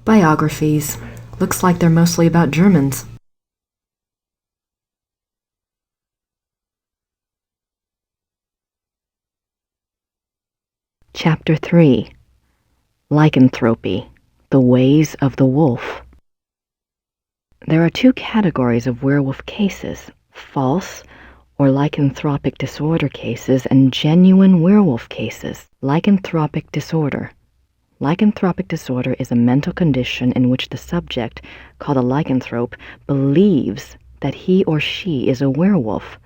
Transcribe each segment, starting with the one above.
Biographies. Looks like they're mostly about Germans. Chapter 3. Lycanthropy, the Ways of the Wolf. There are two categories of werewolf cases: false or lycanthropic disorder cases and genuine werewolf cases. Lycanthropic disorder. Lycanthropic disorder is a mental condition in which the subject, called a lycanthrope, believes that he or she is a werewolf.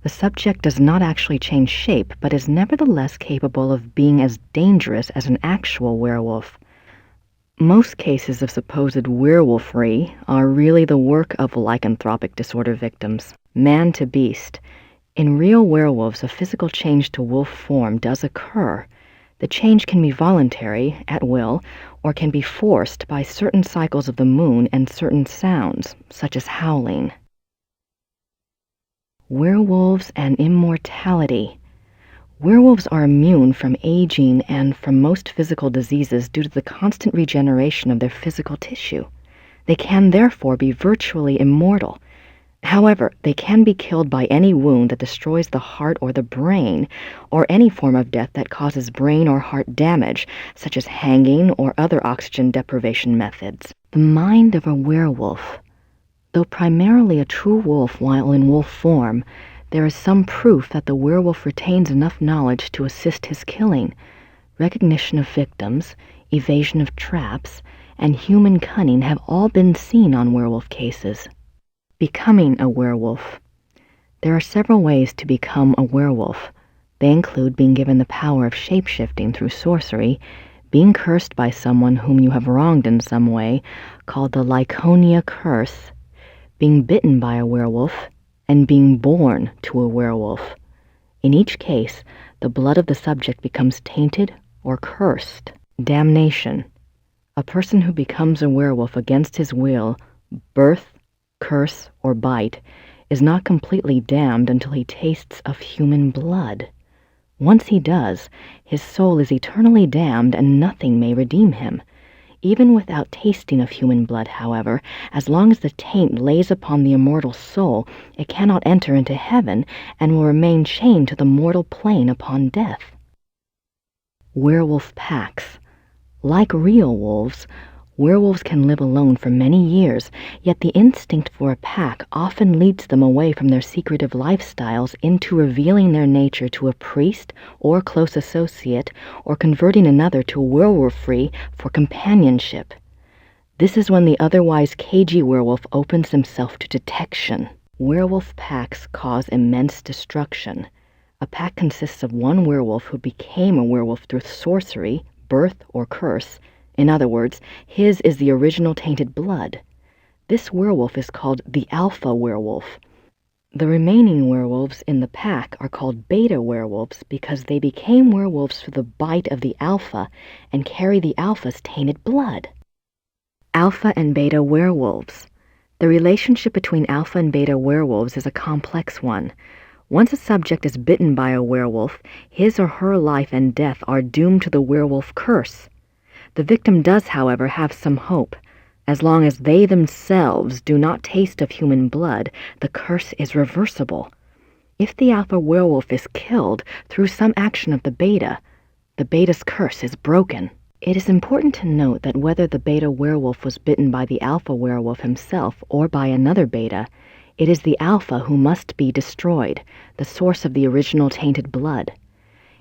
The subject does not actually change shape, but is nevertheless capable of being as dangerous as an actual werewolf. Most cases of supposed werewolfery are really the work of lycanthropic disorder victims, man to beast. In real werewolves, a physical change to wolf form does occur. The change can be voluntary, at will, or can be forced by certain cycles of the moon and certain sounds, such as howling. Werewolves and Immortality. Werewolves are immune from aging and from most physical diseases due to the constant regeneration of their physical tissue. They can therefore be virtually immortal. However, they can be killed by any wound that destroys the heart or the brain, or any form of death that causes brain or heart damage, such as hanging or other oxygen deprivation methods. The mind of a werewolf. Though primarily a true wolf while in wolf form, there is some proof that the werewolf retains enough knowledge to assist his killing. Recognition of victims, evasion of traps, and human cunning have all been seen on werewolf cases. Becoming a werewolf. There are several ways to become a werewolf. They include being given the power of shape-shifting through sorcery, being cursed by someone whom you have wronged in some way, called the Lyconia curse, being bitten by a werewolf, and being born to a werewolf. In each case, the blood of the subject becomes tainted or cursed. Damnation. A person who becomes a werewolf against his will, birth, curse, or bite, is not completely damned until he tastes of human blood. Once he does, his soul is eternally damned and nothing may redeem him. Even without tasting of human blood, however, as long as the taint lays upon the immortal soul, it cannot enter into heaven and will remain chained to the mortal plane upon death. Werewolf Packs. Like real wolves, werewolves can live alone for many years, yet the instinct for a pack often leads them away from their secretive lifestyles into revealing their nature to a priest or close associate, or converting another to werewolfery for companionship. This is when the otherwise cagey werewolf opens himself to detection. Werewolf packs cause immense destruction. A pack consists of one werewolf who became a werewolf through sorcery, birth, or curse. In other words, his is the original tainted blood. This werewolf is called the alpha werewolf. The remaining werewolves in the pack are called beta werewolves because they became werewolves through the bite of the alpha and carry the alpha's tainted blood. Alpha and beta werewolves. The relationship between alpha and beta werewolves is a complex one. Once a subject is bitten by a werewolf, his or her life and death are doomed to the werewolf curse. The victim does, however, have some hope. As long as they themselves do not taste of human blood, the curse is reversible. If the alpha werewolf is killed through some action of the beta's curse is broken. It is important to note that whether the beta werewolf was bitten by the alpha werewolf himself or by another beta, it is the alpha who must be destroyed, the source of the original tainted blood.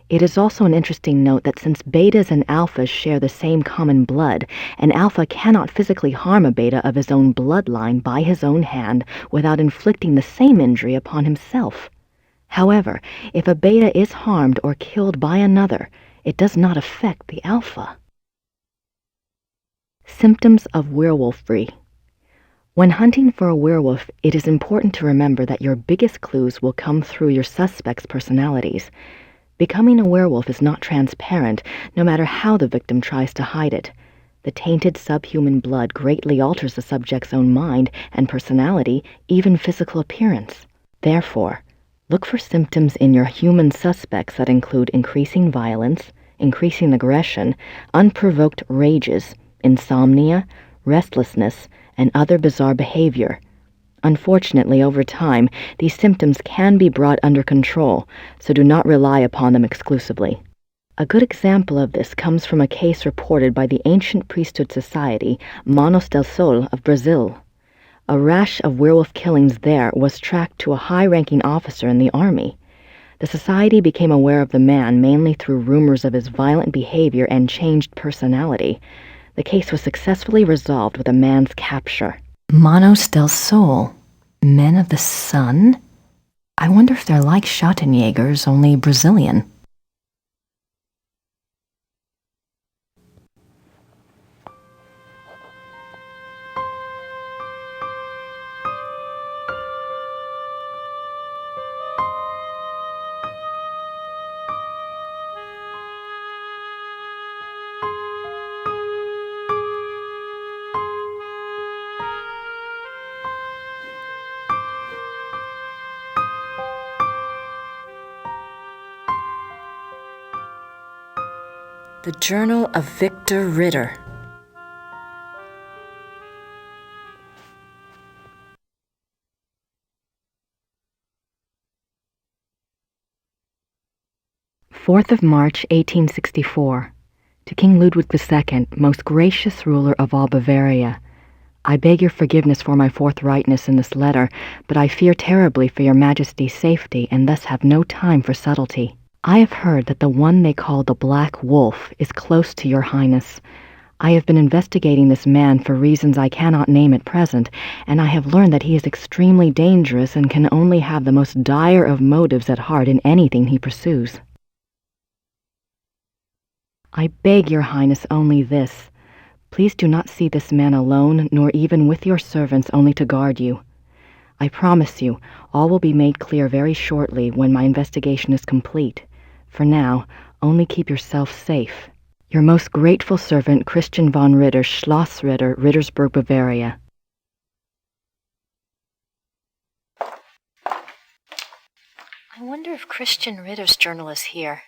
It is also an interesting note that since betas and alphas share the same common blood, an alpha cannot physically harm a beta of his own bloodline by his own hand without inflicting the same injury upon himself. However, if a beta is harmed or killed by another, it does not affect the alpha. Symptoms of werewolfery. When hunting for a werewolf, it is important to remember that your biggest clues will come through your suspects' personalities. Becoming a werewolf is not transparent, no matter how the victim tries to hide it. The tainted subhuman blood greatly alters the subject's own mind and personality, even physical appearance. Therefore, look for symptoms in your human suspects that include increasing violence, increasing aggression, unprovoked rages, insomnia, restlessness, and other bizarre behavior. Unfortunately, over time, these symptoms can be brought under control, so do not rely upon them exclusively. A good example of this comes from a case reported by the ancient priesthood society Manos del Sol of Brazil. A rash of werewolf killings there was tracked to a high-ranking officer in the army. The society became aware of the man mainly through rumors of his violent behavior and changed personality. The case was successfully resolved with a man's capture. Manos del Sol, Men of the Sun? I wonder if they're like Schottenjägers, only Brazilian. The Journal of Victor Ritter. March 1864. To King Ludwig II, most gracious ruler of all Bavaria. I beg your forgiveness for my forthrightness in this letter, but I fear terribly for your Majesty's safety and thus have no time for subtlety. I have heard that the one they call the Black Wolf is close to your Highness. I have been investigating this man for reasons I cannot name at present, and I have learned that he is extremely dangerous and can only have the most dire of motives at heart in anything he pursues. I beg your Highness only this. Please do not see this man alone, nor even with your servants only to guard you. I promise you, all will be made clear very shortly when my investigation is complete. For now, only keep yourself safe. Your most grateful servant, Christian von Ritter, Schloss Ritter, Rittersburg, Bavaria. I wonder if Christian Ritter's journal is here.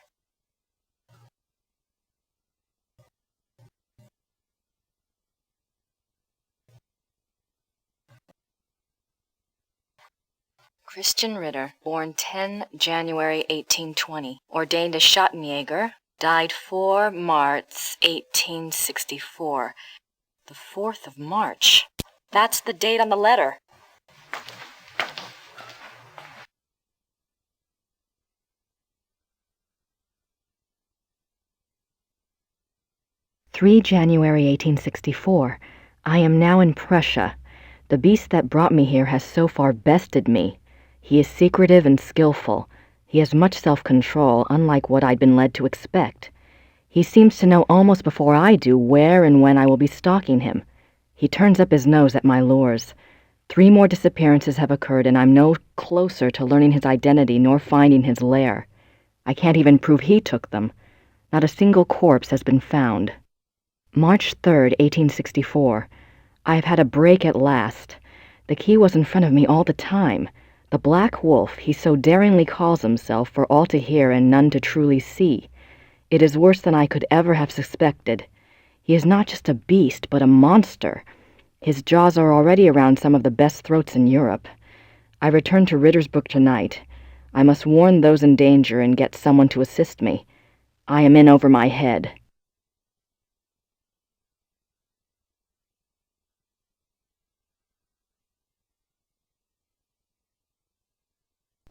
Christian Ritter, born 10 January 1820, ordained a Schottenjäger, died 4 March 1864. The 4th of March. That's the date on the letter. January 1864. I am now in Prussia. The beast that brought me here has so far bested me. He is secretive and skillful. He has much self-control, unlike what I'd been led to expect. He seems to know almost before I do where and when I will be stalking him. He turns up his nose at my lures. 3 more disappearances have occurred, and I'm no closer to learning his identity nor finding his lair. I can't even prove he took them. Not a single corpse has been found. March 3rd, 1864. I have had a break at last. The key was in front of me all the time. The Black Wolf, he so daringly calls himself, for all to hear and none to truly see. It is worse than I could ever have suspected. He is not just a beast, but a monster. His jaws are already around some of the best throats in Europe. I return to Rittersburg tonight. I must warn those in danger and get someone to assist me. I am in over my head.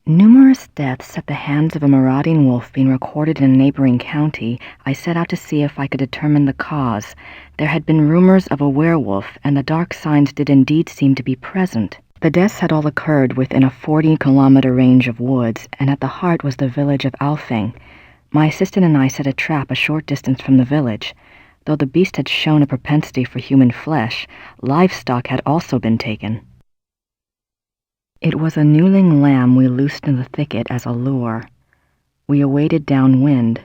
Numerous deaths at the hands of a marauding wolf being recorded in a neighboring county, I set out to see if I could determine the cause. There had been rumors of a werewolf, and the dark signs did indeed seem to be present. The deaths had all occurred within a 40-kilometer range of woods, and at the heart was the village of Alfing. My assistant and I set a trap a short distance from the village. Though the beast had shown a propensity for human flesh, livestock had also been taken. It was a newling lamb we loosed in the thicket as a lure. We awaited downwind.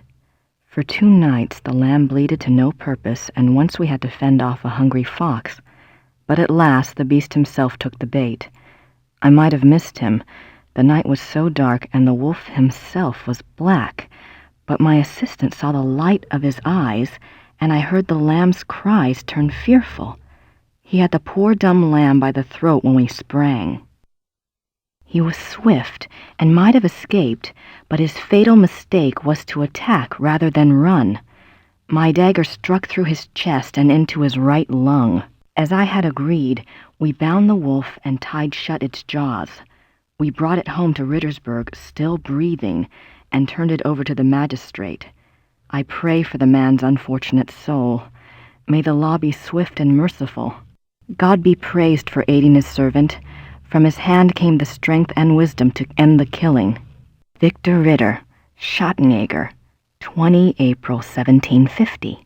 For 2 nights the lamb bleated to no purpose, and once we had to fend off a hungry fox. But at last the beast himself took the bait. I might have missed him. The night was so dark, and the wolf himself was black. But my assistant saw the light of his eyes, and I heard the lamb's cries turn fearful. He had the poor dumb lamb by the throat when we sprang. He was swift and might have escaped, but his fatal mistake was to attack rather than run. My dagger struck through his chest and into his right lung. As I had agreed, we bound the wolf and tied shut its jaws. We brought it home to Rittersburg, still breathing, and turned it over to the magistrate. I pray for the man's unfortunate soul. May the law be swift and merciful. God be praised for aiding his servant. From his hand came the strength and wisdom to end the killing. Victor Ritter, Schottenjäger, 20 April 1750.